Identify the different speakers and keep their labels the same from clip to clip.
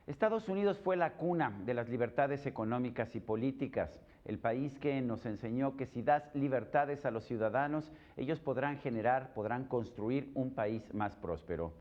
Speaker 1: Estados Unidos fue la cuna de las libertades económicas y políticas, el país que nos enseñó que si das libertades a los ciudadanos, ellos podrán construir un país más próspero.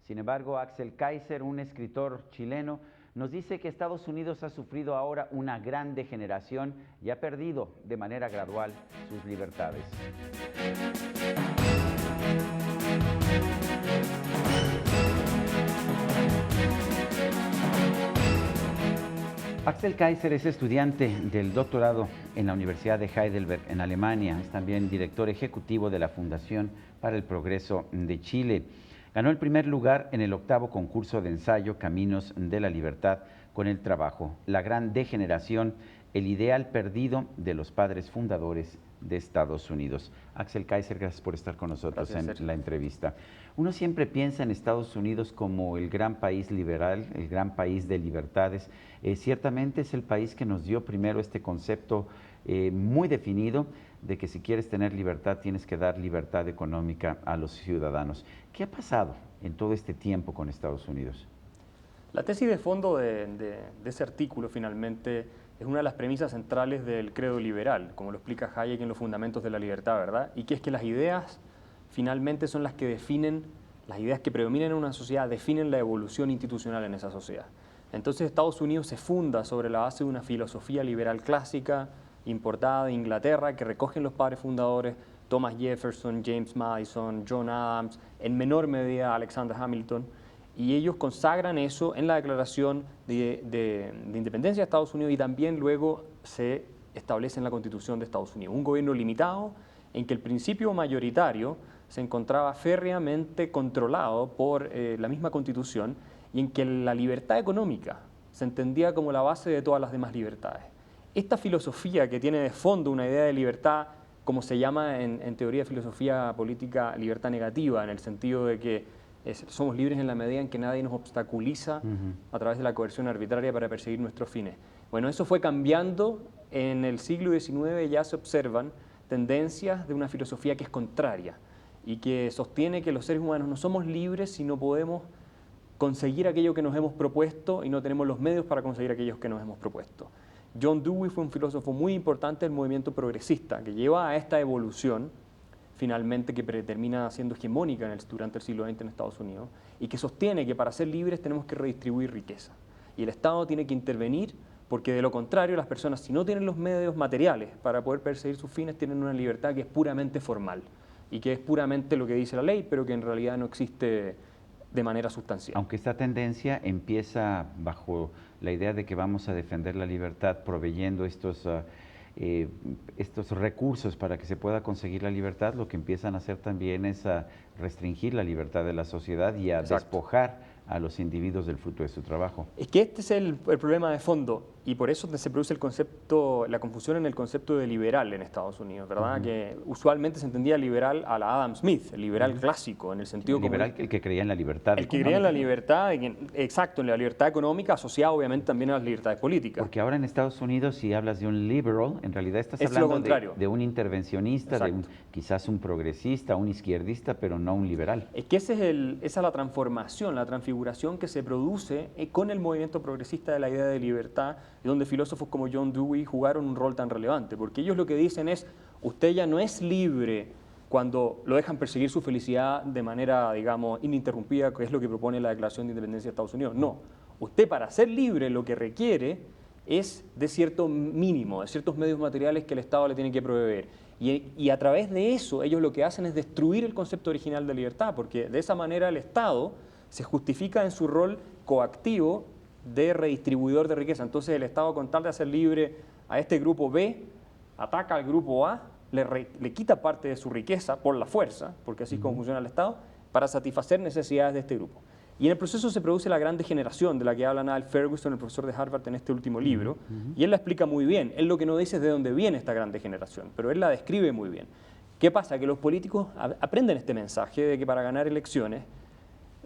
Speaker 1: Sin embargo, Axel Kaiser, un escritor chileno, nos dice que Estados Unidos ha sufrido ahora una gran degeneración y ha perdido de manera gradual sus libertades. Axel Kaiser es estudiante del doctorado en la Universidad de Heidelberg, en Alemania. Es también director ejecutivo de la Fundación para el Progreso de Chile. Ganó el primer lugar en el 8º concurso de ensayo Caminos de la Libertad con el trabajo La Gran Degeneración, el ideal perdido de los padres fundadores de Estados Unidos. Axel Kaiser, gracias por estar con nosotros en la entrevista. Uno siempre piensa en Estados Unidos como el gran país liberal, el gran país de libertades. Ciertamente es el país que nos dio primero este concepto muy definido de que si quieres tener libertad tienes que dar libertad económica a los ciudadanos. ¿Qué ha pasado en todo este tiempo con Estados Unidos?
Speaker 2: La tesis de fondo de ese artículo finalmente es una de las premisas centrales del credo liberal, como lo explica Hayek en Los Fundamentos de la Libertad, ¿verdad? Y que es que las ideas finalmente son las que definen, las ideas que predominan en una sociedad definen la evolución institucional en esa sociedad. Entonces Estados Unidos se funda sobre la base de una filosofía liberal clásica, importada de Inglaterra, que recogen los padres fundadores, Thomas Jefferson, James Madison, John Adams, en menor medida Alexander Hamilton, y ellos consagran eso en la Declaración de Independencia de Estados Unidos y también luego se establece en la Constitución de Estados Unidos. Un gobierno limitado en que el principio mayoritario se encontraba férreamente controlado por la misma Constitución y en que la libertad económica se entendía como la base de todas las demás libertades. Esta filosofía que tiene de fondo una idea de libertad, como se llama en teoría de filosofía política, libertad negativa, en el sentido de que somos libres en la medida en que nadie nos obstaculiza a través de la coerción arbitraria para perseguir nuestros fines. Bueno, eso fue cambiando. En el siglo XIX ya se observan tendencias de una filosofía que es contraria y que sostiene que los seres humanos no somos libres si no podemos conseguir aquello que nos hemos propuesto y no tenemos los medios para conseguir aquellos que nos hemos propuesto. John Dewey fue un filósofo muy importante del movimiento progresista que lleva a esta evolución finalmente que termina siendo hegemónica durante el siglo XX en Estados Unidos y que sostiene que para ser libres tenemos que redistribuir riqueza y el Estado tiene que intervenir porque de lo contrario las personas, si no tienen los medios materiales para poder perseguir sus fines, tienen una libertad que es puramente formal y que es puramente lo que dice la ley, pero que en realidad no existe de manera sustancial.
Speaker 1: Aunque esta tendencia empieza bajo la idea de que vamos a defender la libertad proveyendo estos recursos para que se pueda conseguir la libertad, lo que empiezan a hacer también es a restringir la libertad de la sociedad y a despojar a los individuos del fruto de su trabajo.
Speaker 2: Es que este es el problema de fondo y por eso se produce el concepto, la confusión en el concepto de liberal en Estados Unidos, ¿verdad? Que usualmente se entendía liberal a la Adam Smith, el liberal clásico, en el sentido
Speaker 1: liberal, el que creía en la libertad.
Speaker 2: El que creía en la libertad, exacto, en la libertad económica asociada obviamente también a las libertades políticas.
Speaker 1: Porque ahora en Estados Unidos si hablas de un liberal, en realidad estás hablando de un intervencionista, quizás un progresista, un izquierdista, pero no un liberal.
Speaker 2: Es que esa es la transformación, la transfiguración que se produce con el movimiento progresista de la idea de libertad, y donde filósofos como John Dewey jugaron un rol tan relevante, porque ellos lo que dicen es, usted ya no es libre cuando lo dejan perseguir su felicidad de manera, digamos, ininterrumpida, que es lo que propone la Declaración de Independencia de Estados Unidos. No, usted para ser libre lo que requiere es de cierto mínimo, de ciertos medios materiales que el Estado le tiene que proveer. Y a través de eso ellos lo que hacen es destruir el concepto original de libertad, porque de esa manera el Estado se justifica en su rol coactivo de redistribuidor de riqueza. Entonces el Estado, con tal de hacer libre a este grupo B, ataca al grupo A, le quita parte de su riqueza por la fuerza, porque así es como funciona el Estado, para satisfacer necesidades de este grupo. Y en el proceso se produce la gran degeneración de la que habla Niall Ferguson, el profesor de Harvard, en este último libro, y él la explica muy bien. Él lo que no dice es de dónde viene esta gran degeneración, pero él la describe muy bien. ¿Qué pasa? Que los políticos aprenden este mensaje de que para ganar elecciones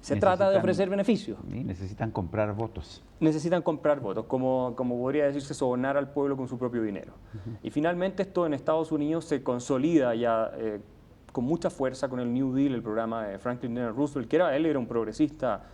Speaker 2: Se trata de ofrecer beneficios.
Speaker 1: Y necesitan comprar votos.
Speaker 2: Necesitan comprar votos, como podría decirse, sobornar al pueblo con su propio dinero. Y finalmente esto en Estados Unidos se consolida ya con mucha fuerza con el New Deal, el programa de Franklin D. Roosevelt, él era un progresista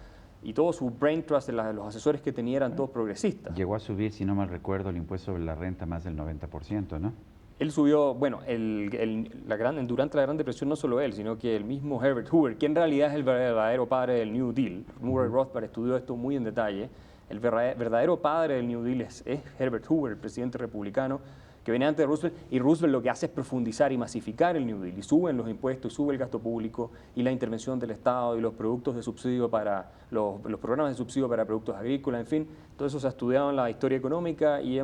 Speaker 2: y todo su brain trust de los asesores que tenía eran todos progresistas.
Speaker 1: Llegó a subir, si no mal recuerdo, el impuesto sobre la renta más del 90%, ¿no?
Speaker 2: Él subió, bueno, durante la Gran Depresión no solo él, sino que el mismo Herbert Hoover, que en realidad es el verdadero padre del New Deal. Murray Rothbard estudió esto muy en detalle. El verdadero padre del New Deal es Herbert Hoover, el presidente republicano, que venía antes de Roosevelt, y Roosevelt lo que hace es profundizar y masificar el New Deal, y suben los impuestos, sube el gasto público, y la intervención del Estado, y los productos de subsidio para, los programas de subsidio para productos agrícolas, en fin, todo eso se ha estudiado en la historia económica y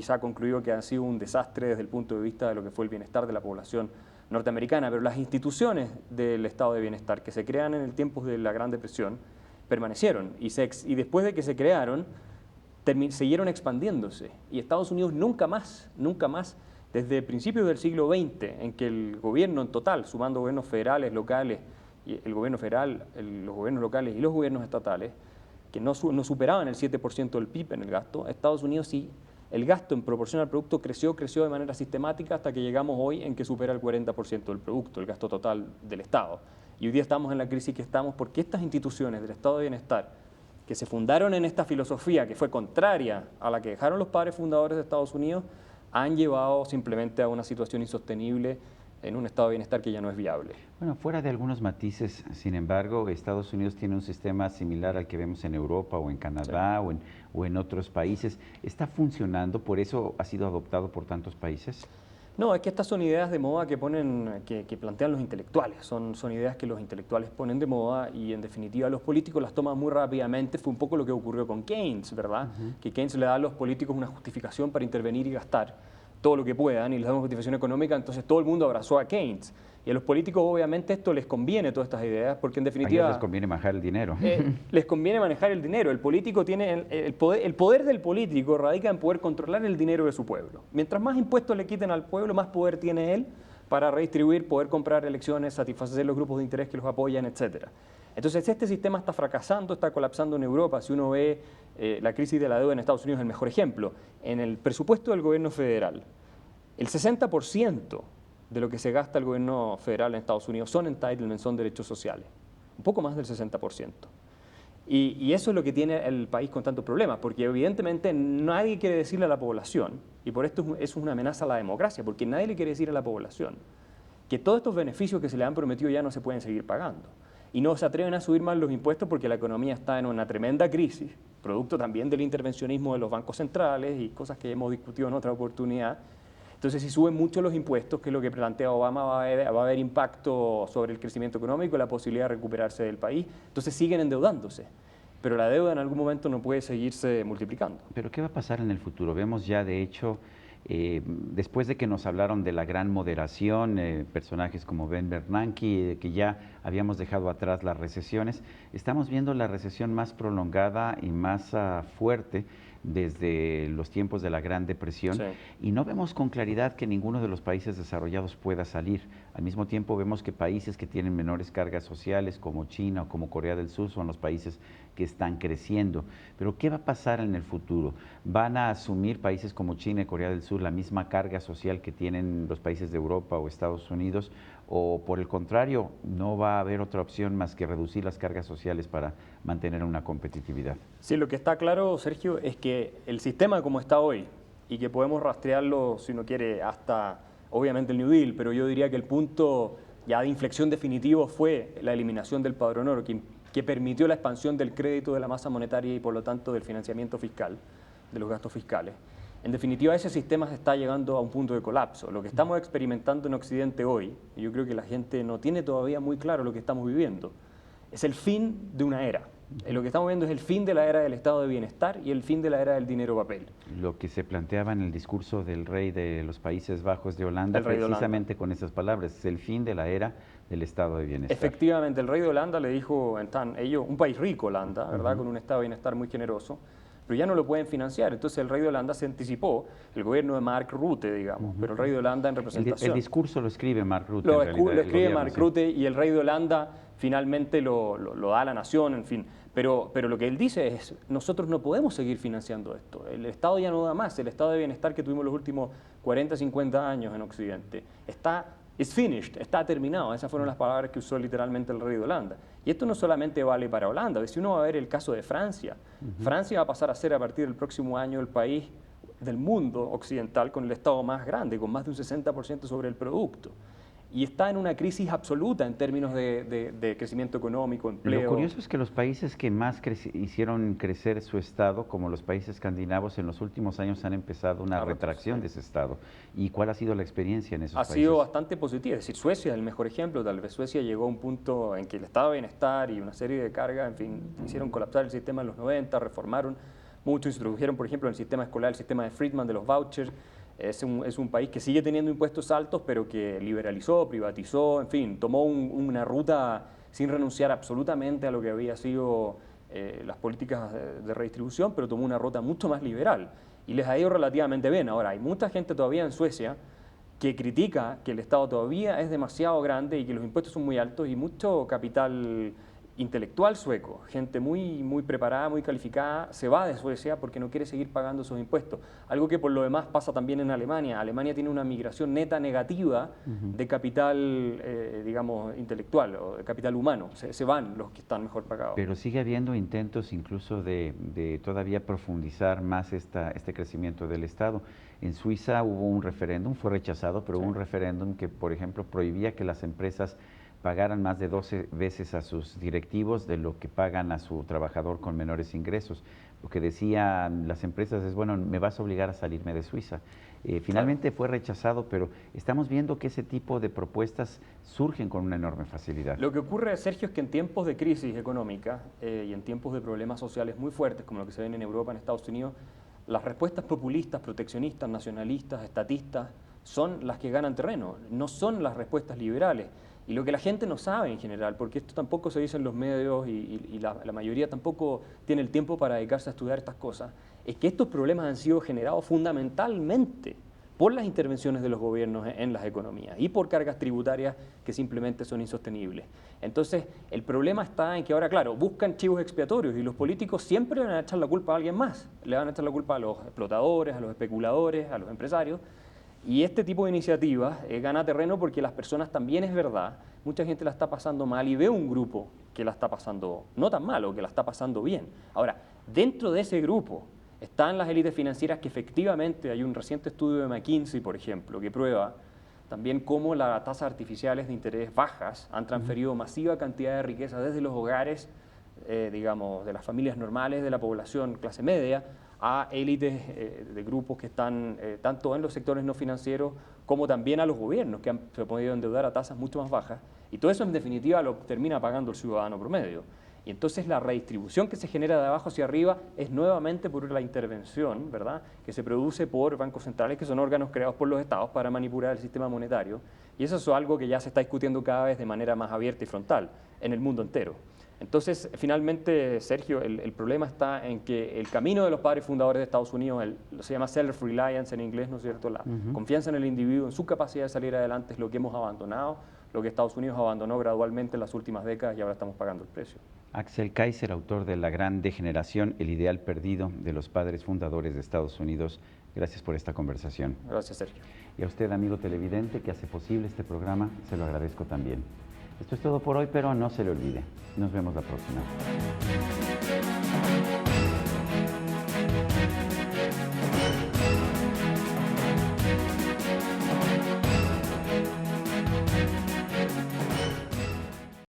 Speaker 2: se ha concluido que ha sido un desastre desde el punto de vista de lo que fue el bienestar de la población norteamericana, pero las instituciones del estado de bienestar que se crean en el tiempo de la Gran Depresión permanecieron, y después de que se crearon, siguieron expandiéndose, y Estados Unidos nunca más, desde principios del siglo XX, en que el gobierno en total, sumando gobiernos federales, locales, y el gobierno federal, los gobiernos locales y los gobiernos estatales, que no superaban el 7% del PIB en el gasto, Estados Unidos sí, el gasto en proporción al producto creció de manera sistemática hasta que llegamos hoy en que supera el 40% del producto, el gasto total del Estado. Y hoy día estamos en la crisis que estamos porque estas instituciones del estado de bienestar, que se fundaron en esta filosofía que fue contraria a la que dejaron los padres fundadores de Estados Unidos, han llevado simplemente a una situación insostenible en un estado de bienestar que ya no es viable.
Speaker 1: Bueno, fuera de algunos matices, sin embargo, Estados Unidos tiene un sistema similar al que vemos en Europa o en Canadá, sí, o en otros países. ¿Está funcionando? ¿Por eso ha sido adoptado por tantos países?
Speaker 2: No, es que estas son ideas de moda que plantean los intelectuales, son ideas que los intelectuales ponen de moda y en definitiva los políticos las toman muy rápidamente. Fue un poco lo que ocurrió con Keynes, ¿verdad? Que Keynes le da a los políticos una justificación para intervenir y gastar todo lo que puedan y les da una justificación económica, entonces todo el mundo abrazó a Keynes. Y a los políticos obviamente esto les conviene, todas estas ideas, porque en definitiva...
Speaker 1: A ellos les conviene manejar el dinero.
Speaker 2: Les conviene manejar el dinero. El político tiene el poder del político radica en poder controlar el dinero de su pueblo. Mientras más impuestos le quiten al pueblo, más poder tiene él para redistribuir, poder comprar elecciones, satisfacer los grupos de interés que los apoyan, etc. Entonces este sistema está fracasando, está colapsando en Europa. Si uno ve la crisis de la deuda en Estados Unidos es el mejor ejemplo. En el presupuesto del gobierno federal, el 60% de lo que se gasta el gobierno federal en Estados Unidos son entitlements, son derechos sociales. Un poco más del 60%. Y eso es lo que tiene el país con tantos problemas, porque evidentemente nadie quiere decirle a la población, y por esto es una amenaza a la democracia, porque nadie le quiere decir a la población que todos estos beneficios que se le han prometido ya no se pueden seguir pagando. Y no se atreven a subir más los impuestos porque la economía está en una tremenda crisis, producto también del intervencionismo de los bancos centrales y cosas que hemos discutido en otra oportunidad. Entonces, si suben mucho los impuestos, que es lo que plantea Obama, va a haber impacto sobre el crecimiento económico y la posibilidad de recuperarse del país. Entonces, siguen endeudándose. Pero la deuda en algún momento no puede seguirse multiplicando.
Speaker 1: ¿Pero qué va a pasar en el futuro? Vemos ya, de hecho, después de que nos hablaron de la gran moderación, personajes como Ben Bernanke, que ya habíamos dejado atrás las recesiones, estamos viendo la recesión más prolongada y más fuerte desde los tiempos de la Gran Depresión, sí, y no vemos con claridad que ninguno de los países desarrollados pueda salir. Al mismo tiempo vemos que países que tienen menores cargas sociales, como China o como Corea del Sur, son los países que están creciendo. Pero ¿qué va a pasar en el futuro? ¿Van a asumir países como China y Corea del Sur la misma carga social que tienen los países de Europa o Estados Unidos? ¿O por el contrario, no va a haber otra opción más que reducir las cargas sociales para mantener una competitividad?
Speaker 2: Sí, lo que está claro, Sergio, es que el sistema como está hoy, y que podemos rastrearlo, si uno quiere, hasta obviamente el New Deal, pero yo diría que el punto ya de inflexión definitivo fue la eliminación del padrón oro, que permitió la expansión del crédito, de la masa monetaria y por lo tanto del financiamiento fiscal, de los gastos fiscales. En definitiva, ese sistema se está llegando a un punto de colapso. Lo que estamos experimentando en Occidente hoy, y yo creo que la gente no tiene todavía muy claro lo que estamos viviendo, es el fin de una era. Lo que estamos viendo es el fin de la era del estado de bienestar y el fin de la era del dinero papel.
Speaker 1: Lo que se planteaba en el discurso del rey de los Países Bajos de Holanda, precisamente con esas palabras, es el fin de la era del estado de bienestar.
Speaker 2: Efectivamente, el rey de Holanda le dijo, un país rico, Holanda, ¿verdad? Con un estado de bienestar muy generoso, pero ya no lo pueden financiar. Entonces el rey de Holanda se anticipó, el gobierno de Mark Rutte, digamos, pero el rey de Holanda en representación.
Speaker 1: El discurso lo escribe Mark Rutte.
Speaker 2: Lo escribe Mark Rutte y el rey de Holanda finalmente lo da a la nación, en fin. Pero lo que él dice es, nosotros no podemos seguir financiando esto. El Estado ya no da más. El estado de bienestar que tuvimos los últimos 40, 50 años en Occidente it's finished, está terminado. Esas fueron las palabras que usó literalmente el rey de Holanda. Y esto no solamente vale para Holanda. Si uno va a ver el caso de Francia, Francia va a pasar a ser a partir del próximo año el país del mundo occidental con el Estado más grande, con más de un 60% sobre el producto. Y está en una crisis absoluta en términos de crecimiento económico, empleo.
Speaker 1: Lo curioso es que los países que más hicieron crecer su Estado, como los países escandinavos, en los últimos años han empezado una retracción de ese Estado. ¿Y cuál ha sido la experiencia en esos países?
Speaker 2: Ha sido bastante positiva. Es decir, Suecia es el mejor ejemplo. Tal vez Suecia llegó a un punto en que el Estado de bienestar y una serie de cargas, en fin, hicieron colapsar el sistema en los 90, reformaron mucho, introdujeron, por ejemplo, en el sistema escolar el sistema de Friedman, de los vouchers. Es un país que sigue teniendo impuestos altos, pero que liberalizó, privatizó, en fin, tomó una ruta sin renunciar absolutamente a lo que había sido las políticas de redistribución, pero tomó una ruta mucho más liberal y les ha ido relativamente bien. Ahora, hay mucha gente todavía en Suecia que critica que el Estado todavía es demasiado grande y que los impuestos son muy altos y mucho capital intelectual sueco, gente muy preparada, muy calificada, se va de Suecia porque no quiere seguir pagando esos impuestos. Algo que por lo demás pasa también en Alemania. Alemania tiene una migración neta negativa de capital, digamos, intelectual o de capital humano. Se van los que están mejor pagados.
Speaker 1: Pero sigue habiendo intentos incluso de todavía profundizar más este crecimiento del Estado. En Suiza hubo un referéndum, fue rechazado, pero hubo un referéndum que, por ejemplo, prohibía que las empresas pagaran más de 12 veces a sus directivos de lo que pagan a su trabajador con menores ingresos. Lo que decían las empresas es, bueno, me vas a obligar a salirme de Suiza. Finalmente fue rechazado, pero estamos viendo que ese tipo de propuestas surgen con una enorme facilidad.
Speaker 2: Lo que ocurre, Sergio, es que en tiempos de crisis económica y en tiempos de problemas sociales muy fuertes, como lo que se ven en Europa, en Estados Unidos, las respuestas populistas, proteccionistas, nacionalistas, estatistas, son las que ganan terreno, no son las respuestas liberales. Y lo que la gente no sabe en general, porque esto tampoco se dice en los medios y la mayoría tampoco tiene el tiempo para dedicarse a estudiar estas cosas, es que estos problemas han sido generados fundamentalmente por las intervenciones de los gobiernos en las economías y por cargas tributarias que simplemente son insostenibles. Entonces, el problema está en que ahora, claro, buscan chivos expiatorios y los políticos siempre le van a echar la culpa a alguien más. Le van a echar la culpa a los explotadores, a los especuladores, a los empresarios. Y este tipo de iniciativas gana terreno porque las personas también, es verdad, mucha gente la está pasando mal y ve un grupo que la está pasando no tan mal o que la está pasando bien. Ahora, dentro de ese grupo están las élites financieras que efectivamente, hay un reciente estudio de McKinsey, por ejemplo, que prueba también cómo las tasas artificiales de interés bajas han transferido masiva cantidad de riqueza desde los hogares, digamos, de las familias normales, de la población clase media, a élites de grupos que están tanto en los sectores no financieros como también a los gobiernos que se han podido endeudar a tasas mucho más bajas. Y todo eso en definitiva lo termina pagando el ciudadano promedio. Y entonces la redistribución que se genera de abajo hacia arriba es nuevamente por la intervención, ¿verdad?, que se produce por bancos centrales, que son órganos creados por los estados para manipular el sistema monetario. Y eso es algo que ya se está discutiendo cada vez de manera más abierta y frontal en el mundo entero. Entonces, finalmente, Sergio, el problema está en que el camino de los padres fundadores de Estados Unidos, se llama self-reliance en inglés, ¿no es cierto? La confianza en el individuo, en su capacidad de salir adelante, es lo que hemos abandonado, lo que Estados Unidos abandonó gradualmente en las últimas décadas y ahora estamos pagando el precio.
Speaker 1: Axel Kaiser, autor de La Gran Degeneración, el ideal perdido de los padres fundadores de Estados Unidos. Gracias por esta conversación.
Speaker 2: Gracias, Sergio.
Speaker 1: Y a usted, amigo televidente, que hace posible este programa, se lo agradezco también. Esto es todo por hoy, pero no se le olvide. Nos vemos la próxima.